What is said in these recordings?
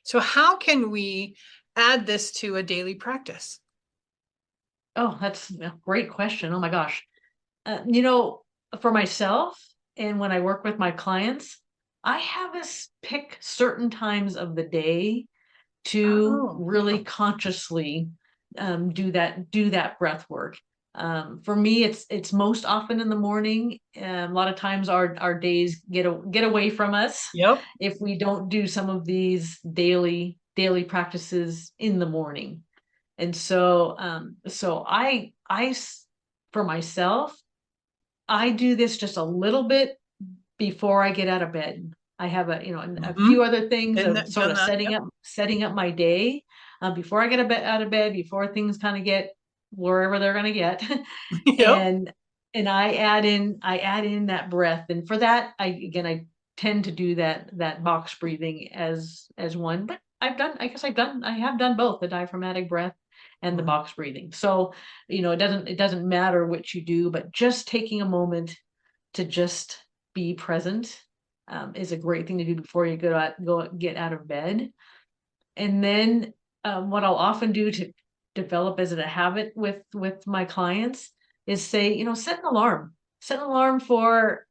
So how can we add this to a daily practice? Oh, that's a great question. Oh my gosh. For myself and when I work with my clients, I have us pick certain times of the day to Oh, really consciously do that breath work. For me, it's most often in the morning. A lot of times our days get away from us yep. if we don't do some of these daily practices in the morning. And so for myself, I do this just a little bit before I get out of bed. I have a Hmm. few other things Been of that, sort done of that. setting up my day before I get out of bed, before things kind of get wherever they're going to get, Yep. and I add in that breath, and for that I tend to do that box breathing as one, but I have done both the diaphragmatic breath and the Mhm. box breathing. So it doesn't matter which you do, but just taking a moment to just be present is a great thing to do before you go get out of bed. And then what I'll often do to develop as a habit with my clients is say, set an alarm for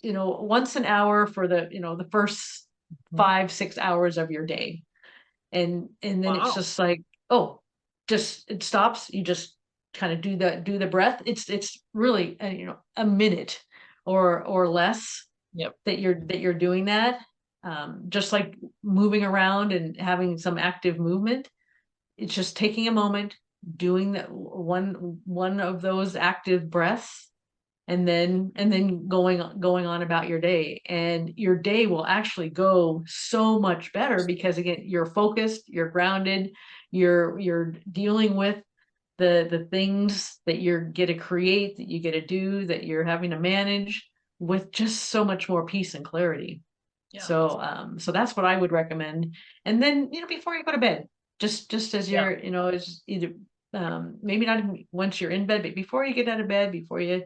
once an hour for the first Mhm. 5 6 hours of your day, and then it's Wow. just like, oh, just it stops. You just kind of do the breath. It's really a minute or less Yep. that you're doing that. Just like moving around and having some active movement, it's just taking a moment, doing that one of those active breaths, and then going on about your day, and your day will actually go so much better because again, you're focused, you're grounded, you're dealing with the things that you're get to create, that you get to do, that you're having to manage with just so much more peace and clarity. Yeah. So that's what I would recommend. And then, before you go to bed, just as Yeah. as either maybe not even once you're in bed, but before you get out of bed, before you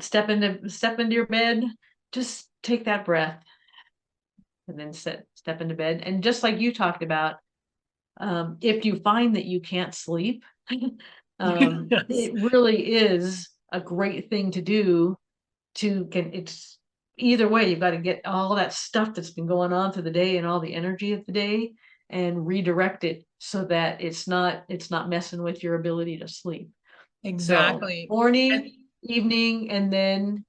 step into your bed, just take that breath and then step into bed. And just like you talked about, if you find that you can't sleep, Yes. it really is a great thing to do. It's either way, you've got to get all that stuff that's been going on through the day and all the energy of the day and redirect it so that it's not messing with your ability to sleep. So Exactly. And morning, evening, and then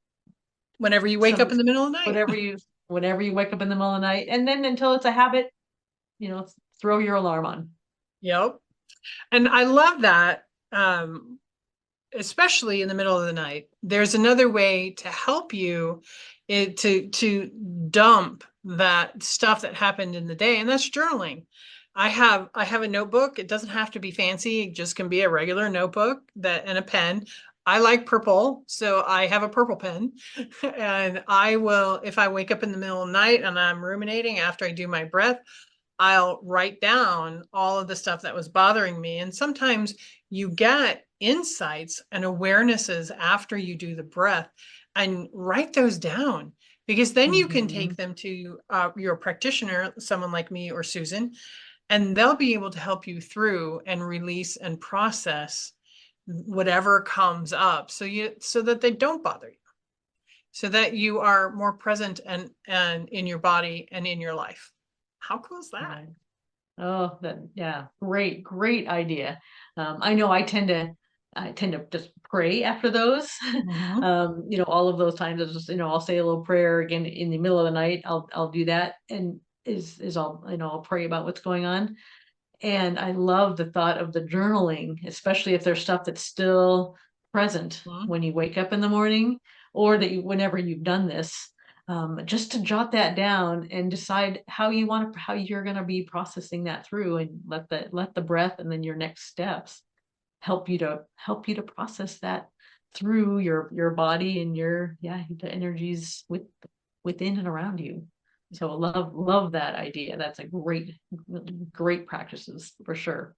whenever you wake some up in the middle of the night. whatever you whenever you wake up in the middle of the night, and then until it's a habit, throw your alarm on. Yep. And I love that. Especially in the middle of the night. There's another way to help you to dump that stuff that happened in the day, and that's journaling. I have a notebook. It doesn't have to be fancy. It just can be a regular notebook that and a pen. I like purple, so I have a purple pen. And I will, if I wake up in the middle of the night and I'm ruminating after I do my breath, I'll write down all of the stuff that was bothering me. And sometimes you get insights and awarenesses after you do the breath, and write those down, because then you can take Mhm. them to your practitioner, someone like me or Susan, and they'll be able to help you through and release and process whatever comes up, so that they don't bother you, so that you are more present and in your body and in your life. How cool is that? Right. Oh, yeah, great idea. I know I tend to just pray after those. Mhm. All of those times, I'll say a little prayer again in the middle of the night. I'll do that, and I'll pray about what's going on. And I love the thought of the journaling, especially if there's stuff that's still present Mhm. when you wake up in the morning, or whenever you've done this, just to jot that down and decide how you're going to be processing that through, and let the breath and then your next steps help you to process that through your body and the energies within and around you. So love that idea. That's a great practices for sure.